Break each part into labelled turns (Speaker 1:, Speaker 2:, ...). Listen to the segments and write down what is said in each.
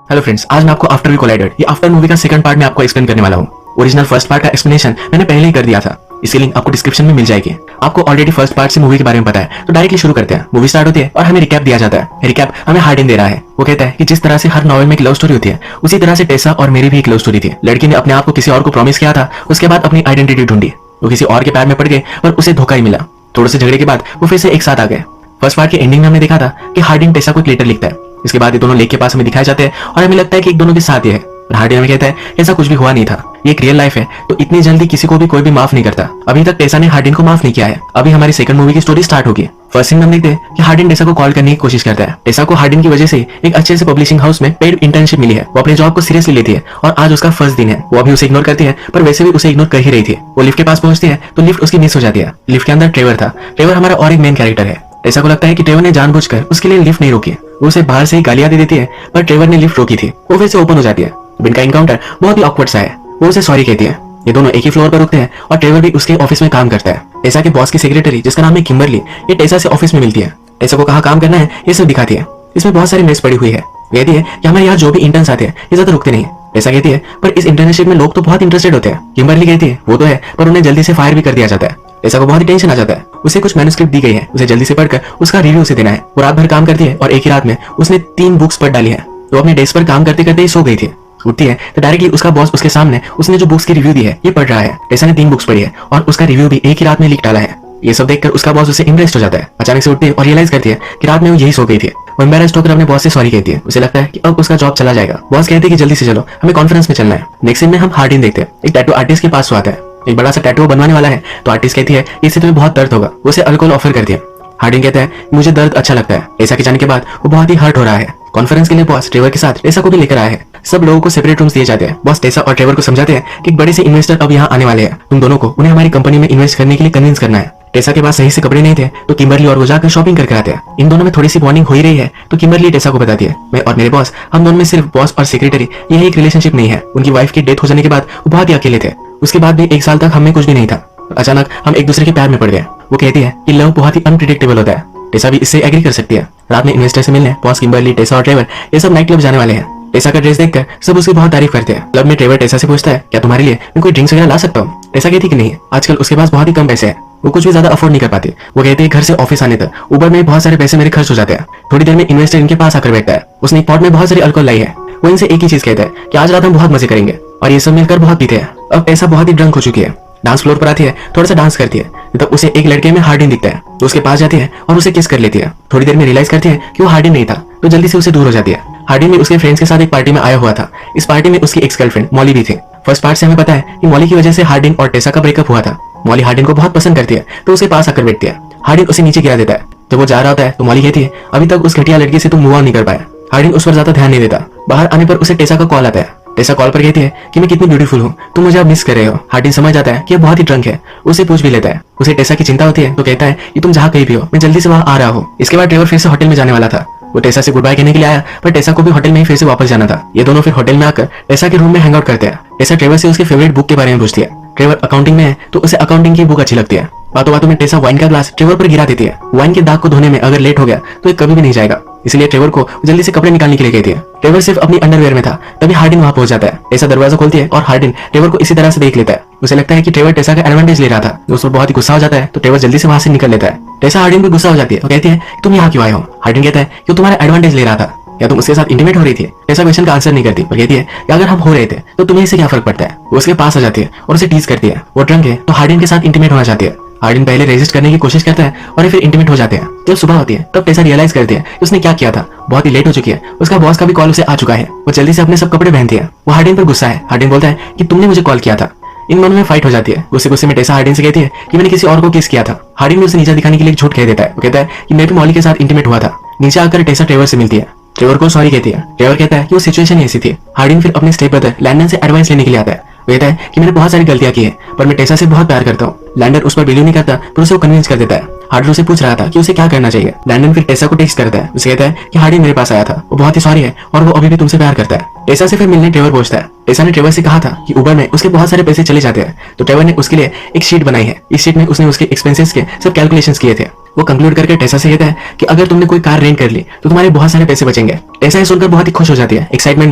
Speaker 1: Hello friends, आज मैं आपको आफ्टर वी कोलाइडेड ये आफ्टर मूवी का सेकंड पार्ट में आपको एक्सप्लेन करने वाला हूँ। ओरिजिनल फर्स्ट पार्ट का एक्सप्लेनेशन मैंने पहले ही कर दिया था, इसकी लिंक आपको डिस्क्रिप्शन में मिल जाएगी। आपको ऑलरेडी फर्स्ट पार्ट से मूवी के बारे में पता है, तो डायरेक्टली शुरू करते हैं। मूवी स्टार्ट होती है और हमें रिकैप दिया जाता है। रिकैप हमें हार्डिन दे रहा है। वो कहता है कि जिस तरह से हर नॉवल में एक लव स्टोरी होती है, उसी तरह से टेसा और मेरी भी एक लव स्टोरी थी। लड़की ने अपने आप को किसी और को प्रॉमिस किया था, उसके बाद अपनी आइडेंटिटी ढूंढी। वो किसी और के पैर में पड़ गए और उसे धोखा ही मिला। थोड़े से झगड़े के बाद वो फिर से एक साथ आ गए। फर्स्ट पार्ट के एंडिंग में हमने देखा था कि हार्डिन टेसा को एक लेटर लिखता है। इसके बाद ये दोनों लेक के पास हमें दिखाए जाते हैं और हमें लगता है कि एक दोनों के साथ ही है। हार्डिन हमें कहता है ऐसा कुछ भी हुआ नहीं था, ये एक रियल लाइफ है, तो इतनी जल्दी किसी को भी कोई भी माफ नहीं करता। अभी तक टेसा ने हार्डिन को माफ नहीं किया है। अभी हमारी सेकंड मूवी की स्टोरी स्टार्ट होगी। फर्स्ट सीन में हम देखते हैं कि हार्डिन टेसा को कॉल करने की कोशिश करता है। टेसा को हार्डिन की वजह से एक अच्छे से पब्लिशिंग हाउस में पेड इंटर्नशिप मिली है। वो अपने जॉब को सीरियसली लेती है और आज उसका फर्स्ट दिन है। वो अभी उसे इग्नोर करती है, पर वैसे भी उसे इग्नोर कर ही रही थी। वो लिफ्ट के पास पहुंचती है तो लिफ्ट उसकी मिस हो जाती है। लिफ्ट के अंदर ट्रेवर था। ट्रेवर हमारा और एक मेन कैरेक्टर है। टेसा को लगता है कि ट्रेवर ने जानबूझकर उसके लिए लिफ्ट नहीं रोकी। वो उसे बाहर से ही गालियां दे देती है, पर ट्रेवर ने लिफ्ट रोकी थी। वो फिर से ओपन हो जाती है। इनका इनकाउंटर बहुत ही ऑकवर्ड सा है। वो उसे सॉरी कहती है। ये दोनों एक ही फ्लोर पर रुकते हैं और ट्रेवर भी उसके ऑफिस में काम करता है। टेसा के बॉस की सेक्रेटरी, जिसका नाम है किम्बरली, ये टेसा से ऑफिस में मिलती है। टेसा को कहाँ काम करना है ये सब दिखाती है। इसमें बहुत सारी मेस पड़ी हुई है। कहती है कि हमारे यहाँ जो भी इंटर्न्स आते हैं ये ज्यादा रुकते नहीं। टेसा कहती है पर इस इंटर्नशिप में लोग तो बहुत इंटरेस्टेड होते हैं। किम्बरली कहती है वो तो है, पर उन्हें जल्दी से फायर भी कर दिया जाता है। टेसा को बहुत ही टेंशन आ जाता है। उसे कुछ मैन्युस्क्रिप्ट दी गई है, उसे जल्दी से पढ़कर उसका रिव्यू उसे देना है। वो रात भर काम करती है और एक ही रात में उसने 3 बुक्स पढ़ डाली है। तो अपने डेस्क पर काम करते करते ही सो गई थी। उठती है तो डायरेक्टली उसका बॉस उसके सामने उसने जो बुक्स की रिव्यू दी है ये पढ़ रहा है। टेसा ने 3 बुक्स पढ़ी है और उसका रिव्यू भी एक ही रात में लिख डाला है। ये सब देखकर उसका बॉस उसे इम्प्रेस्ड हो जाता है। अचानक से उठती है और रियलाइज करती है कि रात में वो यही सो गई थी। वो एम्बैरेस्ड होकर अपने बॉस से सॉरी कहती है। उसे लगता है कि अब उसका जॉब चला जाएगा। बॉस कहते हैं कि जल्दी से चलो, हमें कॉन्फ्रेंस में चलना है। नेक्स्ट सीन में हम हार्डिन देखते हैं। एक टैटू आर्टिस्ट के पास आता है। एक बड़ा सा टैटू बनवाने वाला है, तो आर्टिस्ट कहती है इससे तुम्हें बहुत दर्द होगा। उसे अल्कोहल ऑफर करती है। हार्डिन कहता है मुझे दर्द अच्छा लगता है। टेसा के जाने के बाद वो बहुत ही हर्ट हो रहा है। कॉन्फ्रेंस के लिए बॉस ट्रेवर के साथ टेसा को भी लेकर आया है। सब लोगों को सेपरेट रूम्स दिए जाते हैं। बॉस टेसा और ट्रेवर को समझाते हैं कि एक बड़े से इन्वेस्टर अब यहाँ आने वाले हैं। तुम दोनों को उन्हें हमारी कंपनी में इन्वेस्ट करने के लिए कन्विंस करना है। टेसा के पास सही से कपड़े नहीं थे, तो किम्बरली और वो जाकर शॉपिंग करके आते हैं। इन दोनों में थोड़ी सी बॉन्डिंग हो ही रही है, तो किम्बरली टेसा को बताती है मैं और मेरे बॉस, हम दोनों में सिर्फ बॉस और सेक्रेटरी यही एक रिलेशनशिप नहीं है। उनकी वाइफ की डेथ हो जाने के बाद वो बहुत ही अकेले थे। उसके बाद भी 1 साल तक हमें कुछ भी नहीं था। अचानक हम एक दूसरे के प्यार में पड़ गए। वो कहती है कि लव बहुत ही अनप्रिडिक्टेबल होता है। टेसा भी इससे एग्री कर सकती है। रात में इन्वेस्टर से मिलने बॉस, किम्बरली, टेसा और ट्रेवर ये सब नाइट क्लब जाने वाले हैं। टेसा का ड्रेस देखकर सब उसकी बहुत तारीफ करते हैं। क्लब में ट्रेवर टेसा से पूछता है क्या तुम्हारे लिए मैं कोई ड्रिंक्स वगैरह ला सकता हूँ। टेसा कहती कि नहीं, आजकल उसके पास बहुत ही कम पैसे हैं, वो कुछ भी ज्यादा अफोर्ड नहीं कर पाती। वो कहते हैं घर से ऑफिस आने तक ऊबर में बहुत सारे पैसे मेरे खर्च हो जाते हैं। थोड़ी देर में इन्वेस्टर इनके पास आकर बैठता है। उसने एक पॉट में बहुत सारी अल्कोहल लाई है। वो इनसे एक ही चीज कहता है कि आज रात हम बहुत मजे करेंगे, और ये सब मिलकर बहुत पीते हैं। अब टेसा बहुत ही ड्रंक हो चुकी है। डांस फ्लोर पर आती है, थोड़ा सा डांस करती है, तब उसे एक लड़के में हार्डिन दिखता है। तो उसके पास जाती है और उसे किस कर लेती है। थोड़ी देर में रियलाइज करती है कि वो हार्डिन नहीं था, तो जल्दी से उसे दूर हो जाती है। हार्डिन भी उसके फ्रेंड्स के साथ एक पार्टी में आया हुआ था। इस पार्टी में उसकी एक्स गर्लफ्रेंड मॉली भी थी। फर्स्ट पार्ट से हमें पता है कि मॉली की वजह से हार्डिन और टेसा का ब्रेकअप हुआ था। मॉली हार्डिन को बहुत पसंद करती है, तो उसके पास आकर बैठती है। हार्डिन उसे नीचे गिरा देता है। जब वो जा रहा होता है तो मॉली कहती है अभी तक उस घटिया लड़की से तुम मूव ऑन नहीं कर पाया। हार्डिन उस पर ज्यादा ध्यान नहीं देता। बाहर आने पर उसे टेसा का कॉल आता है। टेसा कॉल पर कहती है कि मैं कितनी ब्यूटीफुल हूँ, तुम मुझे अब मिस कर रहे हो। हार्डिन समझ जाता है कि ये बहुत ही ड्रंक है। उसे पूछ भी लेता है। उसे टेसा की चिंता होती है, तो कहता है कि तुम जहाँ कहीं भी हो मैं जल्दी से वहाँ आ रहा हूँ। इसके बाद ट्रेवर फिर से होटल में जाने वाला था। वो टेसा से गुड बाय कहने के लिए आया, पर टेसा को भी होटल में ही फिर से वापस जाना था। ये दोनों फिर होटल में आकर टेसा के रूम में हैंग आउट करते हैं। टेसा ट्रेवर से उसके फेवरेट बुक के बारे में पूछती है। ट्रेवर अकाउंटिंग में है, तो उसे अकाउंटिंग की बुक अच्छी लगती है। बातों बातों में टेसा वाइन का ग्लास ट्रेवर पर गिरा देती है। वाइन के दाग को धोने में अगर लेट हो गया तो ये कभी भी नहीं जाएगा, इसलिए ट्रेवर को जल्दी से कपड़े निकालने के लिए कहती है। ट्रेवर सिर्फ अपनी अंडरवेयर में था, तभी हार्डिन वहां पहुंच जाता है। टेसा दरवाजा खोलती है और हार्डिन ट्रेवर को इसी तरह से देख लेता है। उसे लगता है कि ट्रेवर टेसा का एडवांटेज ले रहा था। उस पर बहुत ही गुस्सा हो जाता है, तो ट्रेवर जल्दी से वहां से निकल लेता है। टेसा हार्डिन पर गुस्सा हो जाती है और कहती है तुम यहाँ क्यों आए हो। हार्डिन कहता है कि तुम्हारा एडवांटेज ले रहा था, या तुम उसके साथ इंटीमेट हो रही थी। टेसा क्वेश्चन का आंसर नहीं करती और कहती है कि अगर हम हो रहे थे तो तुम्हें इससे क्या फर्क पड़ता है। वो उसके पास आ जाती है और उसे टीज करती है। वो ड्रंक है, तो हार्डिन के साथ इंटीमेट होना चाहती है। हार्डिन पहले रेजिस्ट करने की कोशिश करता है और फिर इंटीमेट हो जाते हैं। जब सुबह होती है तब टेसा रियलाइज करती है कि उसने क्या किया था। बहुत ही लेट हो चुकी है। उसका बॉस का भी कॉल उसे आ चुका है। वो जल्दी से अपने सब कपड़े पहनती है। वो हार्डिन पर गुस्सा है। हार्डिन बोलता है कि तुमने मुझे कॉल किया था। इन दोनों में फाइट हो जाती है। गुस्से गुस्से में टेसा हार्डिन से कहती है कि मैंने किसी और को किस किया था। हार्डिन भी उसे नीचे दिखाने के लिए एक झूठ कह देता है। वो कहता है कि मैं भी मॉली के साथ इंटीमेट हुआ था। नीचे आकर टेसा ट्रेवर से मिलती है। ट्रेवर को सॉरी कहती है। ट्रेवर कहता है कि वो सिचुएशन ऐसी थी। हार्डिन फिर अपने स्टेप ब्रदर लैंडन से एडवाइस लेने के लिए आता है। वो कहता है कि मैंने बहुत सारी गलतियां की है, पर मैं टेसा से बहुत प्यार करता हूँ। लैंडन उस पर बिलीव नहीं करता, पर उसे वो कन्विंस कर देता है। हार्डिन उसे पूछ रहा था कि उसे क्या करना चाहिए। लैंडन फिर टेसा को टेक्स्ट करता है। उसे कहता है कि हार्डिन मेरे पास आया था, वो बहुत ही सॉरी है और वो अभी भी तुमसे प्यार करता है। टेसा से फिर मिलने ट्रेवर पहुंचता है। टेसा ने ट्रेवर से कहा था कि उबर में उसके बहुत सारे पैसे चले जाते हैं, तो ट्रेवर ने उसके लिए एक शीट बनाई है। इस शीट में उसने उसके एक्सपेंसेस के सब कैलकुलेशंस किए थे। वो कंक्लूड करके टेसा से कहता है कि अगर तुमने कोई कार रेंट कर ली तो तुम्हारे बहुत सारे पैसे बचेंगे। टेसा ये सुनकर बहुत ही खुश हो जाती है। एक्साइटमेंट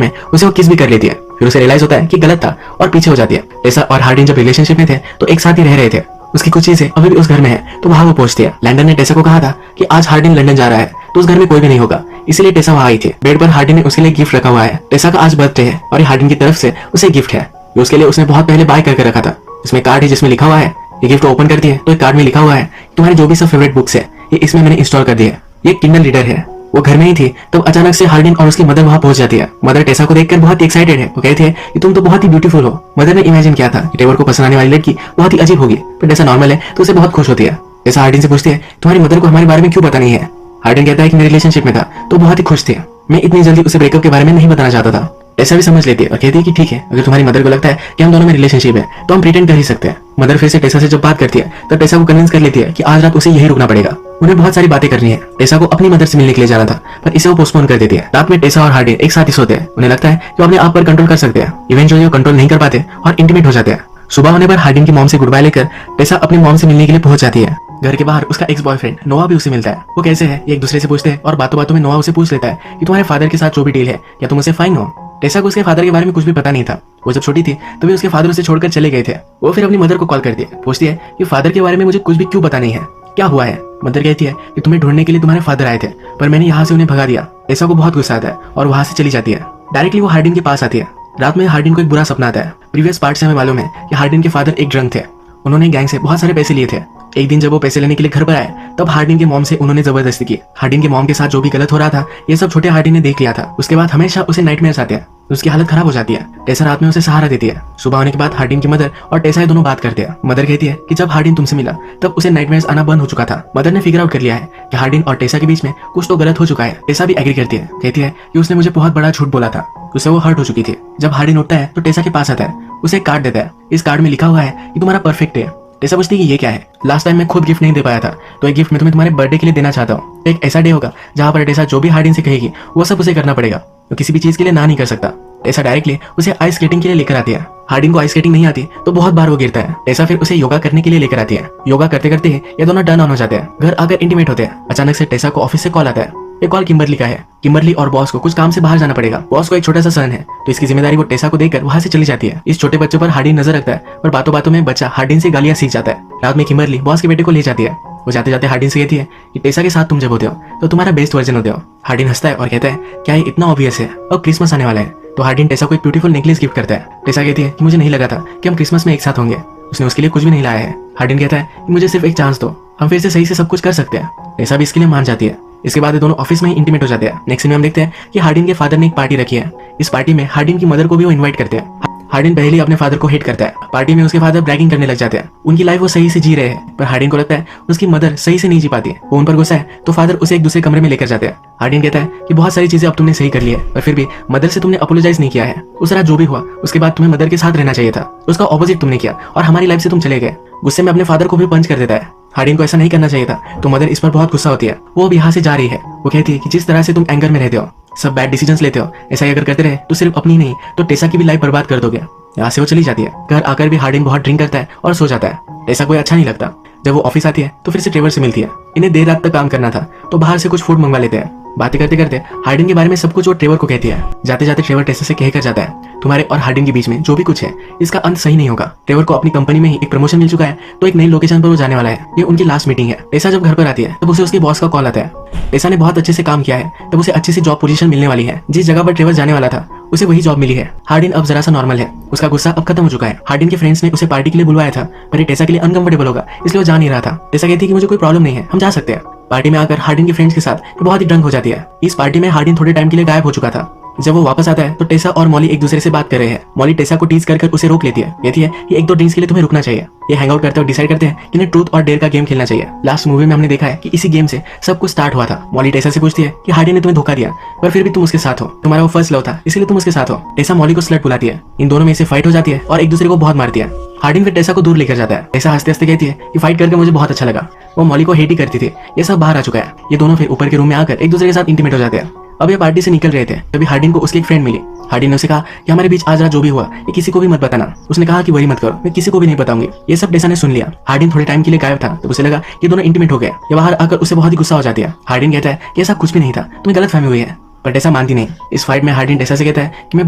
Speaker 1: में उसे वो किस भी कर लेती है। फिर उसे रियलाइज होता है कि गलत था और पीछे हो जाती है। टेसा और हार्डिन जब रिलेशनशिप में थे तो एक साथ ही रह रहे थे। उसकी कुछ चीजें अभी भी उस घर में है तो वहां वो पहुंचती है। लैंडन ने टेसा को कहा था कि आज हार्डिन लंदन जा रहा है तो उस घर में कोई भी नहीं होगा, इसलिए टेसा वहां आई थी। बेड पर हार्डिन ने उसके लिए गिफ्ट रखा हुआ है। टेसा का आज बर्थडे है और ये हार्डिन की तरफ से उसे गिफ्ट है। ये उसके लिए उसने बहुत पहले बाय करके रखा था। इसमें कार्ड है जिसमें लिखा हुआ है। ये गिफ्ट ओपन करती है तो एक कार्ड में लिखा हुआ है तुम्हारे जो भी सब फेवरेट बुक्स है ये इसमें मैंने इंस्टॉल कर दी है। ये किंडल रीडर है। वो घर में ही थी तब अचानक से हार्डिन और उसकी मदर वहां पहुंच जाती है। मदर टेसा को देखकर बहुत ही एक्साइटेड है। वो कहती है कि तुम तो बहुत ही ब्यूटीफुल हो। मदर ने इमेजिन किया था कि टेवर को पसंद आने वाली लड़की बहुत ही अजीब होगी, पर टेसा नॉर्मल है तो उसे बहुत खुश होती है। टेसा हार्डिन से पूछती है तुम्हारी मदर को हमारे बारे में क्यों पता नहीं है। हार्डिन कहता है कि मैं रिलेशनशिप में था तो बहुत ही खुश थी, मैं इतनी जल्दी उसे ब्रेकअप के बारे में नहीं बताना चाहता था। ऐसा भी समझ लेती है और कहती है कि ठीक है, अगर तुम्हारी मदर को लगता है कि हम दोनों में रिलेशनशिप है तो हम प्रिटेंड कर ही सकते हैं। मदर फिर से टेसा से जब बात करती है तब टेसा को कन्विंस कर लेती है कि आज रात उसे यही रुकना पड़ेगा। उन्हें बहुत सारी बातें करनी है। टेसा को अपनी मदर से मिलने के लिए जाना था पर इसे वो पोस्टपोन कर देती है। रात में टेसा और हार्डिन एक साथ ही सोते हैं। उन्हें लगता है कि वो अपने आप पर कंट्रोल कर सकते हैं। इवेंचुअली वो कंट्रोल नहीं कर पाते और इंटीमेट हो जाते हैं। सुबह होने पर हार्डिन की मॉम से गुड बाय लेकर टेसा अपनी मॉम से मिलने के लिए पहुंच जाती है। घर के बाहर उसका एक्स बॉयफ्रेंड नोआ भी उसे मिलता है। वो कैसे है ये एक दूसरे से पूछते हैं और बातों बातों में नोआ उसे पूछ लेता है कि तुम्हारे फादर के साथ जो भी डील है या तुम उसे फाइन हो। टेसा को उसके फादर के बारे में कुछ भी पता नहीं था। वो जब छोटी थी तभी उसके फादर उसे छोड़कर चले गए थे। वो फिर अपनी मदर को कॉल करती है, पूछती है कि फादर के बारे में मुझे कुछ भी क्यों पता नहीं है, क्या हुआ है। मदर कहती है कि तुम्हें ढूंढने के लिए तुम्हारे फादर आए थे पर मैंने यहाँ से उन्हें भगा दिया। टेसा को बहुत गुस्सा आता है और वहां से चली जाती है। डायरेक्टली वो हार्डिन के पास आती है। रात में हार्डिन को एक बुरा सपना आता है। प्रीवियस पार्ट से हमें मालूम है कि हार्डिन के फादर एक ड्रंक थे। उन्होंने गैंग से बहुत सारे पैसे लिए थे। एक दिन जब वो पैसे लेने के लिए घर पर आए तब हार्डिन के मॉम से उन्होंने जबरदस्ती की। हार्डिन के मॉम के साथ जो भी गलत हो रहा था ये सब छोटे हार्डिन ने देख लिया था। उसके बाद हमेशा उसे नाइटमेयर्स आते हैं। उसकी हालत खराब हो जाती है। टेसा रात में उसे सहारा देती है। सुबह होने के बाद हार्डिन की मदर और टेसा ये दोनों बात करते हैं। मदर कहती है कि जब हार्डिन तुमसे मिला तब उसे नाइटमेयर्स आना बंद हो चुका था। मदर ने फिगर आउट कर लिया है कि हार्डिन और टेसा के बीच में कुछ तो गलत हो चुका है। टेसा भी एग्री करती है, कहती है कि उसने मुझे बहुत बड़ा झूठ बोला था। उससे वो हर्ट हो चुकी थी। जब हार्डिन उठता है तो टेसा के पास आता है, उसे एक कार्ड देता है। इस कार्ड में लिखा हुआ है कि तुम्हारा परफेक्ट है। टेसा पूछती है कि ये क्या है। लास्ट टाइम मैं खुद गिफ्ट नहीं दे पाया था तो एक गिफ्ट मैं तुम्हारे बर्थडे के लिए देना चाहता हूँ। एक ऐसा डे होगा जहाँ पर टेसा जो भी हार्डिन से कहेगी वो सब उसे करना पड़ेगा। तो किसी भी चीज के लिए ना नहीं कर सकता। टेसा डायरेक्टली उसे आइस स्केटिंग के लिए लेकर आती है। हार्डिन को आइस स्केटिंग नहीं आती तो बहुत बार वो गिरता है। टेसा फिर उसे योगा करने के लिए लेकर आती है। योगा करते करते ये दोनों टर्न ऑन हो जाते हैं। घर आकर इंटीमेट होते हैं। अचानक से टेसा को ऑफिस से कॉल आता है। ये कॉल किम्बरली का है। किम्बरली और बॉस को कुछ काम से बाहर जाना पड़ेगा। बॉस को एक छोटा सा सन है तो इसकी जिम्मेदारी वो टेसा को देकर वहां से चली जाती है। इस छोटे बच्चे पर हार्डिन नजर रखता है और बातों बातों में बच्चा हार्डिन से गालियां सीख जाता है। रात में किम्बरली बॉस के बेटे को ले जाती है। वो जाते जाते हार्डिन से कहती है कि टेसा के साथ तुम जब होते हो तो तुम्हारा बेस्ट वर्जन होते हो। हार्डिन हंसता है और कहता है क्या ये इतना ऑब्वियस है, और क्रिसमस आने वाला है। तो हार्डिन टेसा को एक ब्यूटीफुल नेकलेस गिफ्ट करता है। टेसा कहती है कि मुझे नहीं लगा था कि हम क्रिसमस में एक साथ होंगे। उसने उसके लिए कुछ भी नहीं लाया है। हार्डिन कहता है कि मुझे सिर्फ एक चांस दो, हम फिर से सही से सब कुछ कर सकते हैं। टेसा भी इसके लिए मान जाती है। इसके बाद ये दोनों ऑफिस में ही इंटीमेट हो जाते हैं। नेक्स्ट में हम देखते हैं कि हार्डिन के फादर ने एक पार्टी रखी है। इस पार्टी में हार्डिन की मदर को भी वो इनवाइट करते हैं। हार्डिन पहले ही अपने फादर को हेट करता है। पार्टी में उसके फादर ब्रैगिंग करने लग जाते हैं। उनकी लाइफ वो सही से जी रहे हैं पर हार्डिन को लगता है उसकी मदर सही से नहीं जी पाती। वो उन पर गुस्सा है तो फादर उसे एक दूसरे कमरे में लेकर जाते हैं। हार्डिन कहता है कि बहुत सारी चीजें अब तुमने सही कर ली है पर फिर भी मदर से तुमने अपोलोजाइज नहीं किया है। उस रात जो भी हुआ उसके बाद तुम्हें मदर के साथ रहना चाहिए था, उसका ऑपोजिट तुमने किया और हमारी लाइफ से तुम चले गए। गुस्से में अपने फादर को भी पंच कर देता है। हार्डिन को ऐसा नहीं करना चाहिए था तो मदर इस पर बहुत गुस्सा होती है। वो अब यहाँ से जा रही है। वो कहती है कि जिस तरह से तुम एंगर में रहते हो, सब बैड डिसीजंस लेते हो, ऐसा ही अगर करते रहे तो सिर्फ अपनी नहीं तो टेसा की भी लाइफ बर्बाद कर दोगे। यहाँ से वो चली जाती है। घर आकर भी हार्डिन बहुत ड्रिंक करता है और सो जाता है। टेसा कोई अच्छा नहीं लगता। जब वो ऑफिस आती है तो फिर से ट्रेवर से मिलती है। इन्हें देर रात तक काम करना था तो बाहर से कुछ फूड मंगवा लेते हैं। बातें करते करते हार्डिन के बारे में सब कुछ वो ट्रेवर को कहती है। जाते जाते ट्रेवर टेसा से कहकर जाता है तुम्हारे और हार्डिन के बीच में जो भी कुछ है इसका अंत सही नहीं होगा। ट्रेवर को अपनी कंपनी में ही एक प्रमोशन मिल चुका है तो एक नई लोकेशन पर वो जाने वाला है। ये उनकी लास्ट मीटिंग है। टेसा जब घर पर आती है तब उसे उसके बॉस का कॉल आता है। टेसा ने बहुत अच्छे से काम किया है तब उसे अच्छी सी जॉब पोजीशन मिलने वाली है। जिस जगह पर ट्रेवर जाने वाला था उसे वही जॉब मिली है। हार्डिन अब जरा सा नॉर्मल है। उसका गुस्सा अब खत्म हो चुका है। हार्डिन के फ्रेंड्स ने उसे पार्टी के लिए बुलवाया था पर ये टेसा के लिए अनकंफर्टेबल होगा इसलिए वो जा नहीं रहा था। टेसा कहती है कि मुझे कोई प्रॉब्लम नहीं है, हम जा सकते हैं। पार्टी में आकर हार्डिन के फ्रेंड्स के साथ ये बहुत ही ड्रंक हो जाती है। इस पार्टी में हार्डिन थोड़े टाइम के लिए गायब हो चुका था। जब वो वापस आता है तो टेसा और मॉली एक दूसरे से बात कर रहे हैं। मॉली टेसा को टीज कर उसे रोक लेती है। कहती है कि एक दो ड्रिंक्स के लिए तुम्हें रुकना चाहिए। ये हैंग आउट करते हुए डिसाइड करते हैं कि इन्हें ट्रूथ और डेयर का गेम खेलना चाहिए। लास्ट मूवी में हमने देखा है कि इसी गेम से सब कुछ स्टार्ट हुआ था। मॉली टेसा से पूछती है कि हार्डिन ने तुम्हें धोखा दिया पर फिर भी तुम उसके साथ हो, तुम्हारा वो फर्स्ट लव था इसलिए तुम उसके साथ हो। टेसा मॉली को स्लट बुलाती है। इन दोनों में से फाइट हो जाती है और एक दूसरे को बहुत मारती है। हार्डिन फिर टेसा को दूर लेकर जाता है। टेसा हंसते हंसते कहती है कि फाइट करके मुझे बहुत अच्छा लगा। वो मॉली को हेट ही करती थी। ये सब बाहर आ चुका है। ये दोनों फिर ऊपर के रूम में आकर एक दूसरे के साथ इंटीमेट हो जाते हैं। अब ये पार्टी से निकल रहे थे तभी हार्डिन को उसकी एक फ्रेंड मिली। हार्डिन ने उसे कहा कि हमारे बीच आज रात जो भी हुआ ये किसी को भी मत बताना। उसने कहा कि वरी मत करो, मैं किसी को भी नहीं बताऊंगी। ये सब टेसा ने सुन लिया। हार्डिन थोड़े टाइम के लिए गायब था तो उसे लगा कि दोनों इंटीमेट हो गए। ये बाहर आकर उसे बहुत ही गुस्सा हो जाती है। हार्डिन कहता है कि ऐसा कुछ भी नहीं था, तुम्हें गलत फहमी हुई है, पर टेसा मानती नहीं। इस फाइट में हार्डिन टेसा से कहता है कि मैं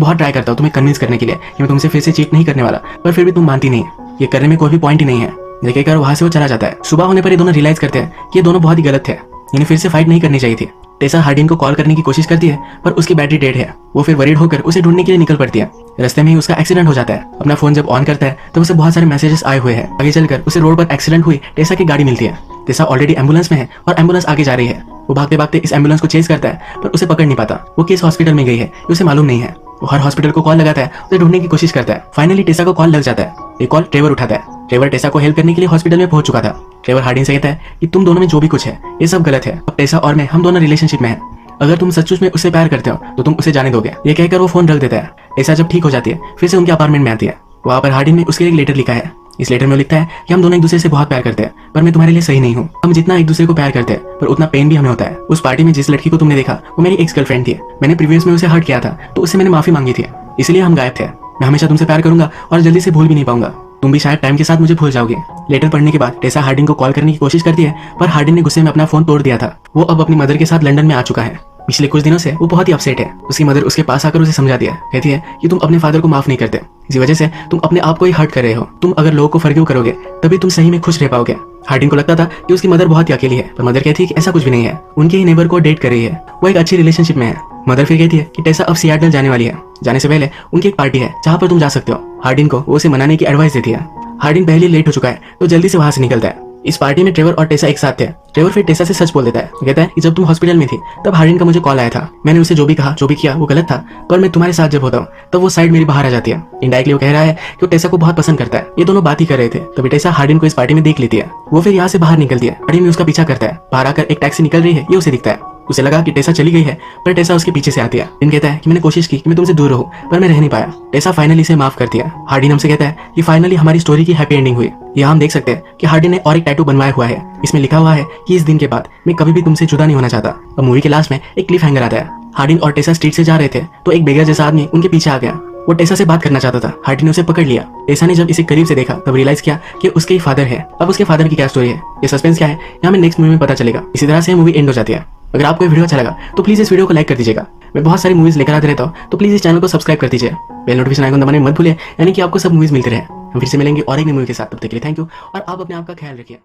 Speaker 1: बहुत ट्राई करता हूँ तुम्हें कन्विंस करने के लिए कि मैं तुमसे फिर से चीट नहीं करने वाला, पर फिर भी तुम मानती नहीं। ये करने में कोई भी पॉइंट ही नहीं है। ये कहकर वहां से वो चला जाता है। सुबह होने पर ये दोनों रियलाइज करते हैं कि ये दोनों बहुत ही गलत थे, इन्हें फिर से फाइट नहीं करनी चाहिए थी। टेसा हार्डिन को कॉल करने की कोशिश करती है पर उसकी बैटरी डेड है। वो फिर वरीड होकर उसे ढूंढने के लिए निकल पड़ती है। रास्ते में ही उसका एक्सीडेंट हो जाता है। अपना फोन जब ऑन करता है तो उसे बहुत सारे मैसेजेस आए हुए हैं। आगे चलकर उसे रोड पर एक्सीडेंट हुई टेसा की गाड़ी मिलती है। टेसा ऑलरेडी एम्बुलेंस में है और एम्बुलेंस आगे जा रही है। वो भागते भागते इस एम्बुलेंस को चेस करता है पर उसे पकड़ नहीं पाता। वो किस हॉस्पिटल में गई है ये उसे मालूम नहीं है। वो हर हॉस्पिटल को कॉल लगाता है, उसे ढूंढने की कोशिश करता है। फाइनली टेसा को कॉल लग जाता है। ये कॉल ट्रेवर उठाता है। ट्रेवर टेसा को हेल्प करने के लिए हॉस्पिटल में पहुंच चुका था। ट्रेवर हार्डिन से कहता है कि तुम दोनों में जो भी कुछ है ये सब गलत है। अब टेसा और मैं हम दोनों रिलेशनशिप में हैं। अगर तुम सचमुच में उससे प्यार करते हो तो तुम उसे जाने दोगे। ये कहकर वो फोन रख देता है। टेसा जब ठीक हो जाती है फिर से उनके अपार्टमेंट में आती है। वहां पर हार्डिन ने उसके लिए एक लेटर लिखा है। इस लेटर में वो लिखता है कि हम दोनों एक दूसरे से बहुत प्यार करते हैं पर मैं तुम्हारे लिए सही नहीं हूँ। हम जितना एक दूसरे को प्यार करते हैं पर उतना पेन भी हमें होता है। उस पार्टी में जिस लड़की को तुमने देखा वो मेरी एक्स गर्लफ्रेंड थी। मैंने प्रीवियस में उसे हर्ट किया था तो उससे मैंने माफी मांगी थी, इसलिए हम गायब थे। मैं हमेशा तुमसे प्यार करूंगा और जल्दी से भूल भी नहीं पाऊंगा। तुम भी शायद टाइम के साथ मुझे भूल जाओगे। लेटर पढ़ने के बाद टेसा हार्डिन को कॉल करने की कोशिश करती है पर हार्डिन ने गुस्से में अपना फोन तोड़ दिया था। वो अब अपनी मदर के साथ लंदन में आ चुका है। पिछले कुछ दिनों से वो बहुत ही अपसेट है। उसकी मदर उसके पास आकर उसे समझाती है, कहती है कि तुम अपने फादर को माफ नहीं करते, इसी वजह से तुम अपने आप को ही हर्ट कर रहे हो। तुम अगर लोगों को फॉरगिव करोगे तभी तुम सही में खुश रह पाओगे। हार्डिन को लगता था कि उसकी मदर बहुत ही अकेली है पर मदर कहती है कि ऐसा कुछ भी नहीं है। उनके ही नेबर को डेट कर रही है, वो एक अच्छी रिलेशनशिप में है। मदर फिर कहती है कि टेसा अब सियाटल जाने वाली है। जाने से पहले उनकी एक पार्टी है जहाँ पर तुम जा सकते हो। हार्डिन को वो उसे मनाने की एडवाइस देती है। हार्डिन पहले लेट हो चुका है तो जल्दी से वहां से निकलता है। इस पार्टी में ट्रेवर और टेसा एक साथ थे। ट्रेवर फिर टेसा से सच बोल देता है। कहता है कि जब तुम हॉस्पिटल में थी तब हार्डिन का मुझे कॉल आया था। मैंने उसे जो भी कहा जो भी किया वो गलत था, पर मैं तुम्हारे साथ जब होता हूँ तब वो साइड मेरी बाहर आ जाती है। इनडायरेक्टली वो कह रहा है कि वो टेसा को बहुत पसंद करता है। ये दोनों बात ही कर रहे थे तभी टेसा हार्डिन को इस पार्टी में देख लेती है। वो फिर यहाँ से बाहर निकलती है। हार्डिन में उसका पीछा करता है। बाहर आकर एक टैक्सी निकल रही है ये उसे दिखता है। उसे लगा कि टेसा चली गई है पर टेसा उसके पीछे से आती है। दिन कहता है कि मैंने कोशिश की कि मैं तुमसे दूर रहूं पर मैं रह नहीं पाया। टेसा फाइनली इसे माफ करती है। हार्डिन हमसे कहता है कि फाइनली हमारी स्टोरी की हैप्पी एंडिंग हुई। यहाँ हम देख सकते हैं कि हार्डिन ने और एक टैटू बनवाया हुआ है। इसमें लिखा हुआ है कि इस दिन के बाद मैं कभी भी तुमसे जुदा नहीं होना चाहता। अब मूवी के लास्ट में एक क्लिफ हैंगर आता है। हार्डिन और टेसा स्ट्रीट से जा रहे थे तो एक बेगर जैसा आदमी उनके पीछे आ गया। वो टेसा से बात करना चाहता था। हार्डिन ने उसे पकड़ लिया। टेसा ने जब इसे करीब से देखा तब रियलाइज किया कि उसके ही फादर है। अब उसके फादर की क्या स्टोरी है, ये सस्पेंस क्या है, यहाँ हमें नेक्स्ट मूवी में पता चलेगा। इसी तरह से मूवी एंड हो जाती है। अगर आपको वीडियो अच्छा लगा तो प्लीज इस वीडियो को लाइक कर दीजिएगा। मैं बहुत सारी मूवीज लेकर आते रहता हूँ तो प्लीज इस चैनल को सब्सक्राइब कर दीजिए। बेल नोटिफिकेशन आइकन दबाने मत भूलिए, यानी कि आपको सब मूवीज मिलते रहे। हम फिर से मिलेंगे और एक नई मूवी के साथ। तब तक के लिए थैंक यू और आप अपने आप का ख्याल रखिए।